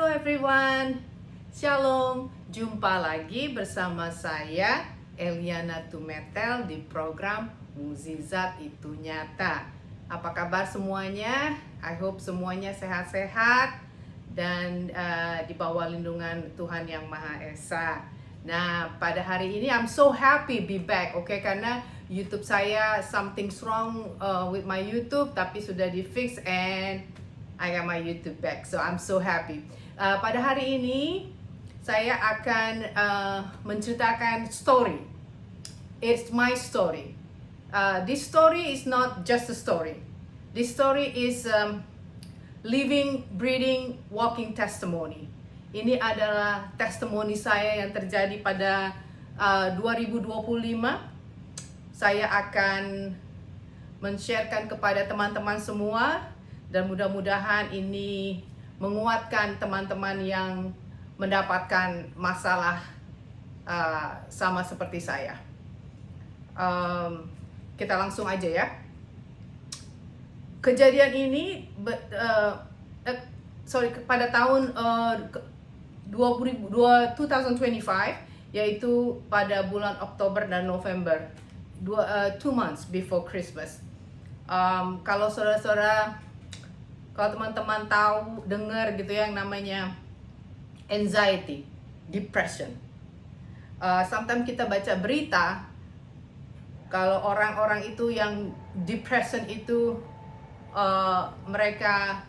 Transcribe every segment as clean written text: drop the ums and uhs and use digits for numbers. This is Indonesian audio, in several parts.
everyone, Shalom. Jumpa lagi bersama saya Eliana Tumetel di program Mukjizat Itu Nyata. Apa kabar semuanya? I hope semuanya sehat-sehat dan di bawah lindungan Tuhan Yang Maha Esa. Nah, pada hari ini I'm so happy be back, okay? Karena YouTube saya something's wrong with my YouTube, tapi sudah di fix and I got my YouTube back, so I'm so happy. Pada hari ini saya akan menceritakan story. It's my story. This story is not just a story. This story is living, breathing, walking testimony. Ini adalah testimoni saya yang terjadi pada 2025. Saya akan men-sharekan kepada teman-teman semua. Dan mudah-mudahan ini menguatkan teman-teman yang mendapatkan masalah sama seperti saya. Kita langsung aja ya. Kejadian ini pada tahun 2025, yaitu pada bulan Oktober dan November, 2 months before Christmas. Kalau saudara-saudara, kalau teman-teman tahu, dengar gitu ya, yang namanya anxiety, depression. Sometimes kita baca berita, kalau orang-orang itu yang depression itu mereka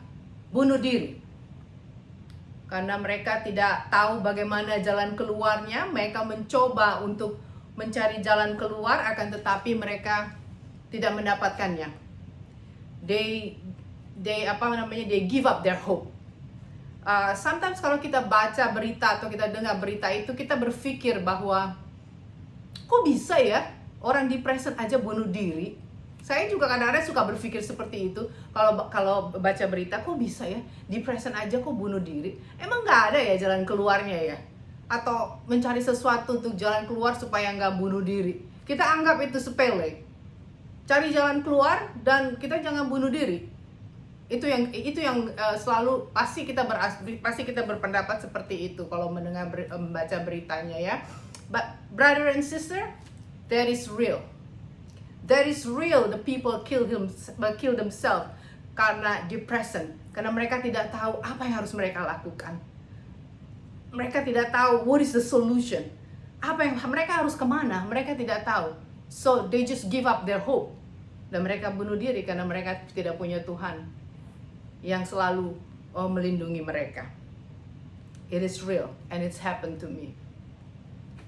bunuh diri. Karena mereka tidak tahu bagaimana jalan keluarnya, mereka mencoba untuk mencari jalan keluar, akan tetapi mereka tidak mendapatkannya. They give up their hope. Sometimes kalau kita baca berita atau kita dengar berita itu, kita berpikir bahwa kok bisa ya orang depression aja bunuh diri. Saya juga kadang-kadang suka berpikir seperti itu. Kalau baca berita, kok bisa ya depression aja kok bunuh diri. Emang nggak ada ya jalan keluarnya ya? Atau mencari sesuatu untuk jalan keluar supaya nggak bunuh diri. Kita anggap itu sepele. Cari jalan keluar dan kita jangan bunuh diri. Itu yang selalu pasti kita berpendapat seperti itu kalau mendengar membaca beritanya ya. But brother and sister, that is real. That is real. The people kill themselves karena depression, karena mereka tidak tahu apa yang harus mereka lakukan. Mereka tidak tahu what is the solution. Apa yang mereka harus kemana? Mereka tidak tahu. So they just give up their hope. Dan mereka bunuh diri karena mereka tidak punya Tuhan yang selalu melindungi mereka. It is real and it's happened to me.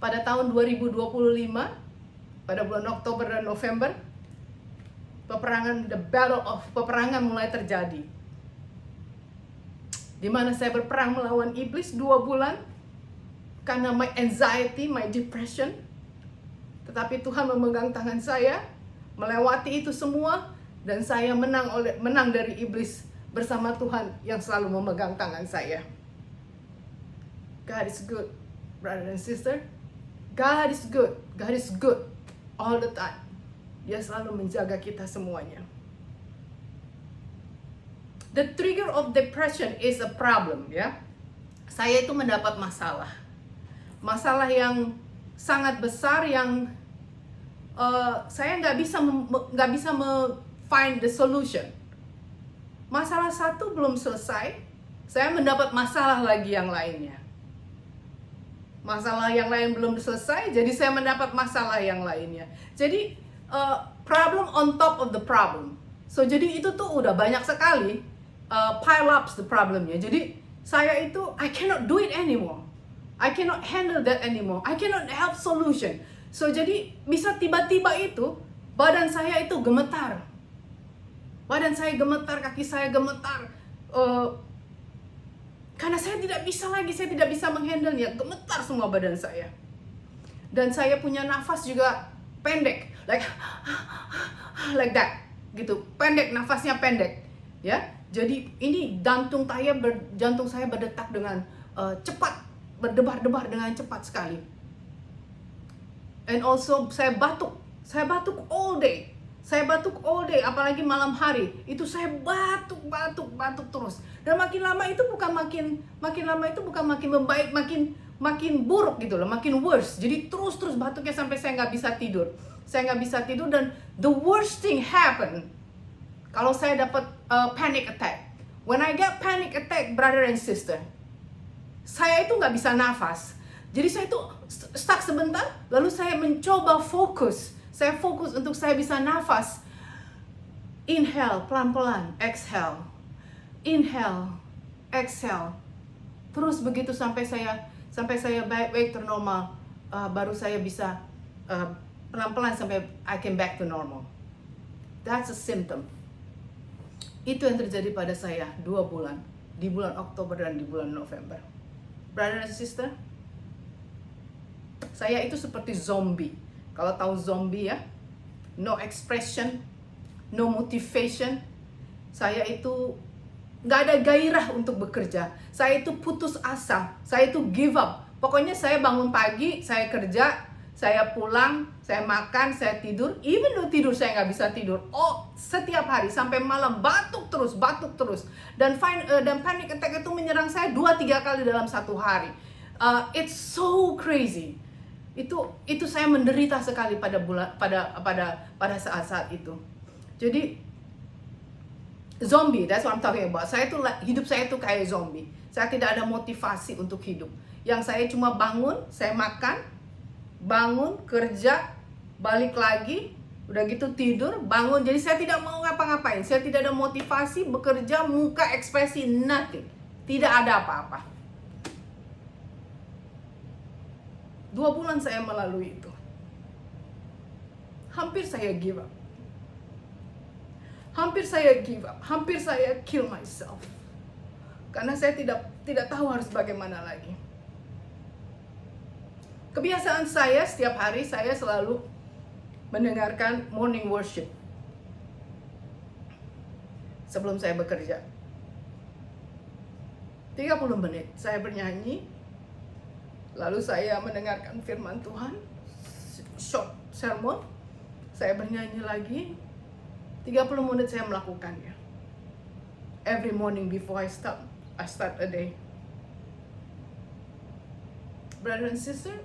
Pada tahun 2025, pada bulan Oktober dan November, peperangan mulai terjadi. Di mana saya berperang melawan iblis 2 bulan karena my anxiety, my depression. Tetapi Tuhan memegang tangan saya melewati itu semua, dan saya menang dari iblis bersama Tuhan yang selalu memegang tangan saya. God is good, brother and sister. God is good. God is good all the time. Dia selalu menjaga kita semuanya. The trigger of depression is a problem, ya. Saya itu mendapat masalah. Masalah yang sangat besar yang saya nggak bisa find the solution. Masalah satu belum selesai, saya mendapat masalah lagi yang lainnya. Masalah yang lain belum selesai, jadi saya mendapat masalah yang lainnya. Jadi problem on top of the problem. So jadi itu tuh udah banyak sekali pile up the problemnya. Jadi saya itu I cannot do it anymore. I cannot handle that anymore. I cannot have solution. So jadi bisa tiba-tiba itu badan saya itu gemetar. Badan saya gemetar, kaki saya gemetar, karena saya tidak bisa menghandle ya, gemetar semua badan saya. Dan saya punya nafas juga pendek, like that, gitu, pendek, nafasnya pendek, ya. Jadi ini jantung saya berdetak dengan cepat, berdebar-debar dengan cepat sekali. And also saya batuk all day. Saya batuk all day, apalagi malam hari. Itu saya batuk terus. Dan makin lama itu bukan makin membaik, makin buruk gitu loh, makin worse. Jadi terus batuknya sampai saya nggak bisa tidur. Saya nggak bisa tidur, dan the worst thing happen kalau saya dapat panic attack. When I get panic attack, brother and sister, saya itu nggak bisa nafas. Jadi saya itu stuck sebentar, lalu saya mencoba fokus. Saya fokus untuk saya bisa nafas. Inhale, pelan-pelan, exhale. Inhale, exhale. Terus begitu sampai saya baik normal, baru saya bisa pelan-pelan sampai I can back to normal. That's a symptom. Itu yang terjadi pada saya 2 bulan, di bulan Oktober dan di bulan November. Brother and sister, saya itu seperti zombie. Kalau tahu zombie ya, no expression, no motivation. Saya itu nggak ada gairah untuk bekerja. Saya itu putus asa, saya itu give up. Pokoknya saya bangun pagi, saya kerja, saya pulang, saya makan, saya tidur. Even though tidur saya nggak bisa tidur. Oh, setiap hari sampai malam batuk terus. Dan panic attack itu menyerang saya 2-3 kali dalam satu hari. It's so crazy. Itu saya menderita sekali pada saat-saat itu. Jadi zombie, that's what I'm talking about. Hidup saya itu kayak zombie. Saya tidak ada motivasi untuk hidup. Yang saya cuma bangun, saya makan, bangun, kerja, balik lagi, udah gitu tidur, bangun. Jadi saya tidak mau ngapa-ngapain. Saya tidak ada motivasi bekerja, muka ekspresi, nothing. Tidak ada apa-apa. 2 bulan saya melalui itu. Hampir saya give up. Hampir saya kill myself. Karena saya tidak tahu harus bagaimana lagi. Kebiasaan saya setiap hari saya selalu mendengarkan morning worship sebelum saya bekerja. 30 menit saya bernyanyi, lalu saya mendengarkan firman Tuhan, short sermon, saya bernyanyi lagi, 30 menit saya melakukannya. Every morning before I start a day. Brother and sister,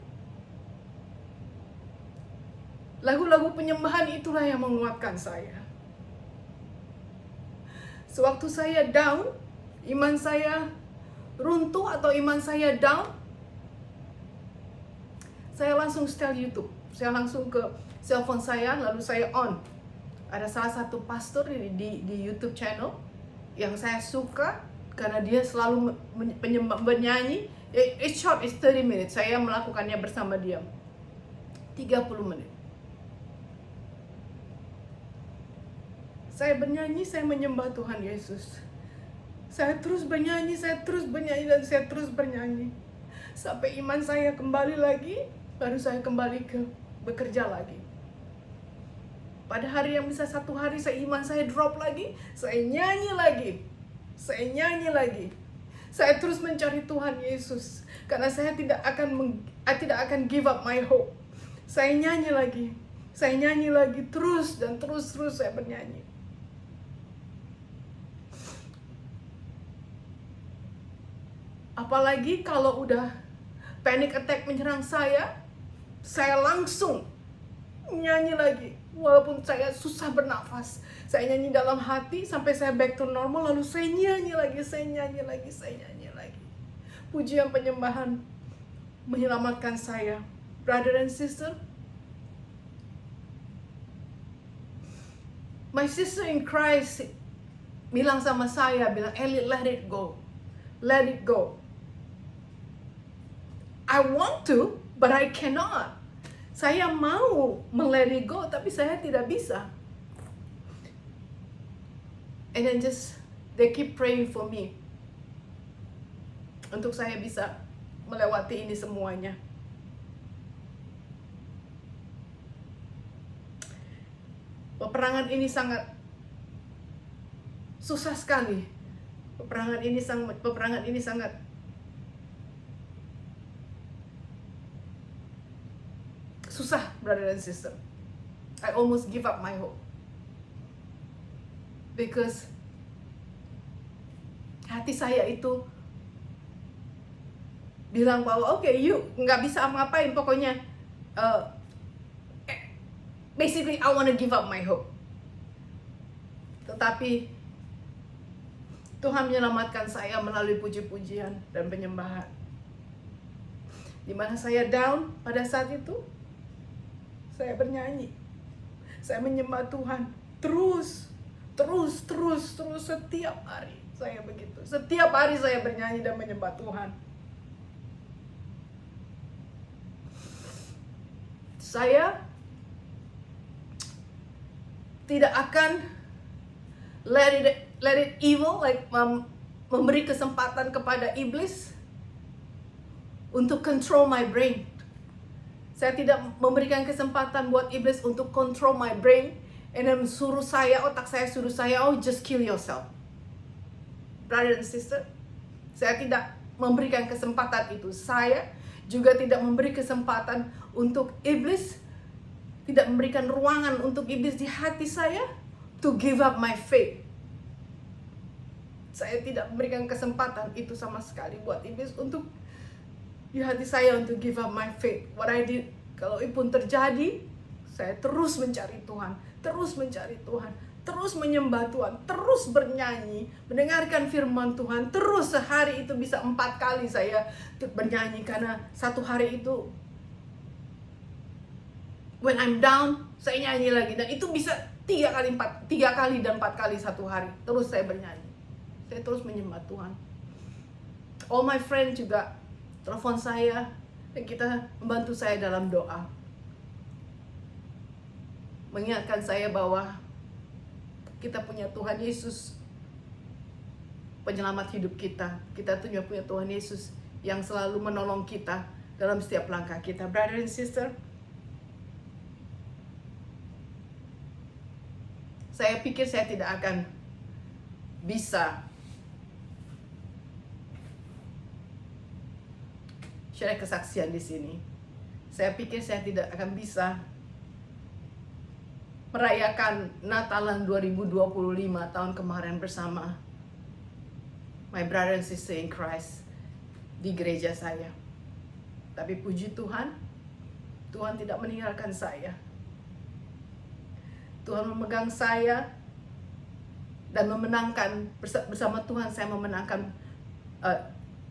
lagu-lagu penyembahan itulah yang menguatkan saya. Sewaktu saya down, iman saya runtuh atau iman saya down, saya langsung setel YouTube. Saya langsung ke cellphone saya, lalu saya on. Ada salah satu pastor di YouTube channel yang saya suka karena dia selalu bernyanyi. It's short, it's 30 minutes. Saya melakukannya bersama dia. 30 menit. Saya bernyanyi, saya menyembah Tuhan Yesus. Saya terus bernyanyi, dan saya terus bernyanyi. Sampai iman saya kembali lagi, baru saya kembali ke bekerja lagi. Pada hari yang bisa satu hari iman saya drop lagi, saya nyanyi lagi. Saya terus mencari Tuhan Yesus karena saya tidak akan give up my hope. Saya nyanyi lagi terus saya bernyanyi. Apalagi kalau udah panic attack menyerang saya langsung nyanyi lagi. Walaupun saya susah bernafas, saya nyanyi dalam hati sampai saya back to normal, lalu saya nyanyi lagi. Pujian penyembahan menyelamatkan saya. Brother and sister, my sister in Christ bilang sama saya, Ellie, let it go. I want to, but I cannot. Saya mau let it go, tapi saya tidak bisa. And then they keep praying for me. Untuk saya bisa melewati ini semuanya. Peperangan ini sangat susah sekali. Peperangan ini sangat susah, brother and sister. I almost give up my hope. Because hati saya itu bilang bahwa oke, you nggak bisa ngapain, pokoknya basically I wanna give up my hope. Tetapi Tuhan menyelamatkan saya melalui puji-pujian dan penyembahan. Di mana saya down pada saat itu, saya bernyanyi. Saya menyembah Tuhan terus setiap hari. Saya begitu. Setiap hari saya bernyanyi dan menyembah Tuhan. Saya tidak akan let it evil, like memberi kesempatan kepada iblis untuk control my brain. Saya tidak memberikan kesempatan buat iblis untuk control my brain and then otak saya suruh saya, oh just kill yourself. Brother and sister, saya tidak memberikan kesempatan itu. Saya juga tidak memberi kesempatan untuk iblis, tidak memberikan ruangan untuk iblis di hati saya to give up my faith. Saya tidak memberikan kesempatan itu sama sekali buat iblis untuk di hati saya untuk give up my faith. What I did, kalau itu pun terjadi, saya terus mencari Tuhan, terus menyembah Tuhan, terus bernyanyi, mendengarkan firman Tuhan, terus sehari itu bisa 4 kali saya bernyanyi, karena satu hari itu when I'm down, saya nyanyi lagi, dan itu bisa 3 kali dan 4 kali satu hari, terus saya bernyanyi. Saya terus menyembah Tuhan. All my friends juga telepon saya dan kita membantu saya dalam doa, mengingatkan saya bahwa kita punya Tuhan Yesus, penyelamat hidup kita. Kita punya Tuhan Yesus yang selalu menolong kita dalam setiap langkah kita. Brother and sister, saya pikir saya tidak akan bisa share kesaksian di sini. Saya pikir saya tidak akan bisa merayakan Natalan 2025 tahun kemarin bersama my brother and sister in Christ di gereja saya. Tapi puji Tuhan, Tuhan tidak meninggalkan saya. Tuhan memegang saya dan memenangkan, bersama Tuhan saya memenangkan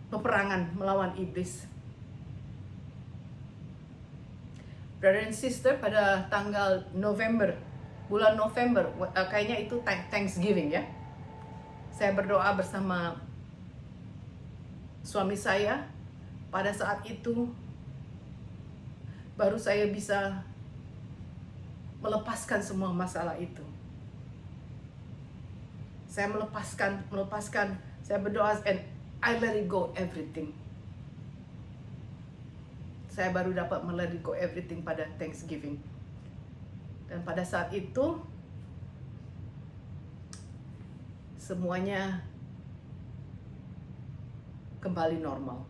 peperangan melawan iblis. Brother and sister, pada tanggal bulan November, kayaknya itu Thanksgiving ya, saya berdoa bersama suami saya. Pada saat itu baru saya bisa melepaskan semua masalah itu. Saya melepaskan, saya berdoa and I let it go everything. Saya baru dapat let it go everything pada Thanksgiving. Dan pada saat itu semuanya kembali normal.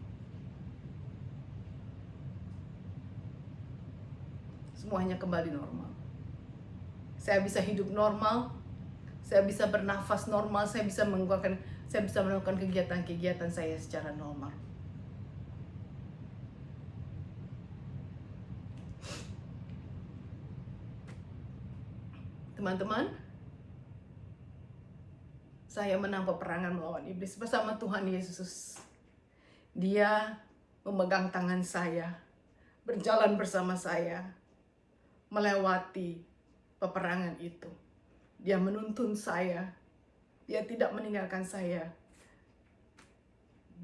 Semuanya kembali normal. Saya bisa hidup normal, saya bisa bernafas normal, saya bisa melakukan kegiatan-kegiatan saya secara normal. Teman-teman, saya menang peperangan melawan iblis bersama Tuhan Yesus. Dia memegang tangan saya, berjalan bersama saya, melewati peperangan itu. Dia menuntun saya, dia tidak meninggalkan saya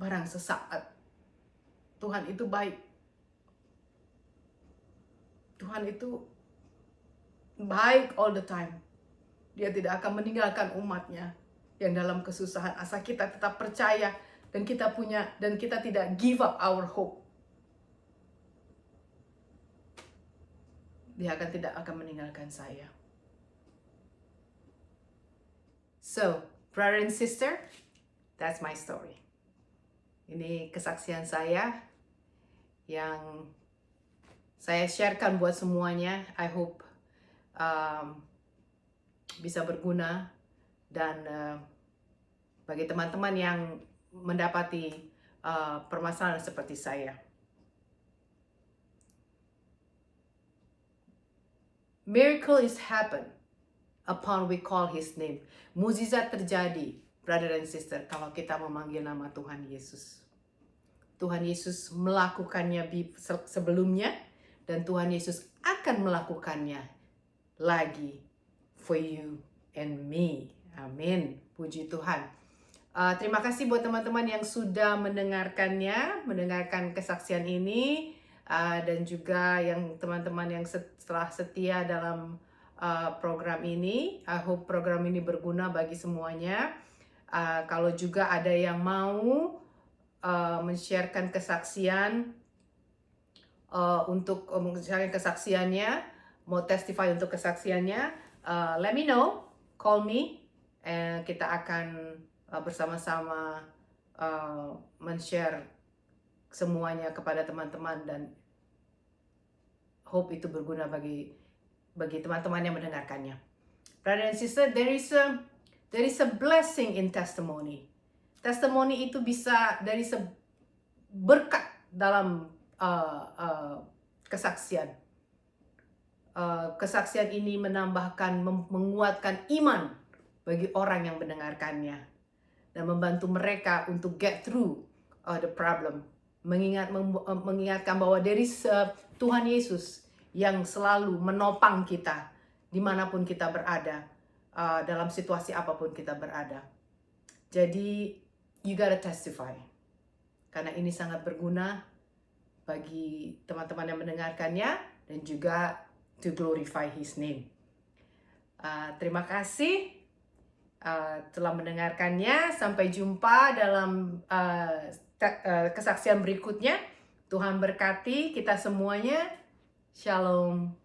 barang sesaat. Tuhan itu baik. Tuhan itu baik all the time. Dia tidak akan meninggalkan umatnya yang dalam kesusahan, asal kita tetap percaya dan kita tidak give up our hope. Dia tidak akan meninggalkan saya. So, brother and sister, that's my story. Ini kesaksian saya yang saya sharekan buat semuanya. I hope bisa berguna Dan bagi teman-teman yang mendapati permasalahan seperti saya, miracle is happen upon we call His name. Mukjizat terjadi, brother and sister, kalau kita memanggil nama Tuhan Yesus. Tuhan Yesus melakukannya sebelumnya, dan Tuhan Yesus akan melakukannya lagi for you and me. Amin. Puji Tuhan. Terima kasih buat teman-teman yang sudah mendengarkan kesaksian ini, dan juga yang teman-teman yang telah setia dalam program ini. I hope program ini berguna bagi semuanya. Kalau juga ada yang mau men-sharekan kesaksian, untuk men-sharekan kesaksiannya, mau testify untuk kesaksiannya, let me know, call me, kita akan bersama-sama men-share semuanya kepada teman-teman, dan hope itu berguna bagi teman-teman yang mendengarkannya. Brother and sister, there is a blessing in testimony. Testimoni itu bisa dari berkat dalam kesaksian. Kesaksian ini menambahkan, menguatkan iman bagi orang yang mendengarkannya, dan membantu mereka untuk get through the problem. Mengingatkan bahwa dari Tuhan Yesus yang selalu menopang kita dimanapun kita berada, dalam situasi apapun kita berada. Jadi you gotta testify, karena ini sangat berguna bagi teman-teman yang mendengarkannya, dan juga to glorify His name. Terima kasih telah mendengarkannya. Sampai jumpa dalam kesaksian berikutnya. Tuhan berkati kita semuanya. Shalom.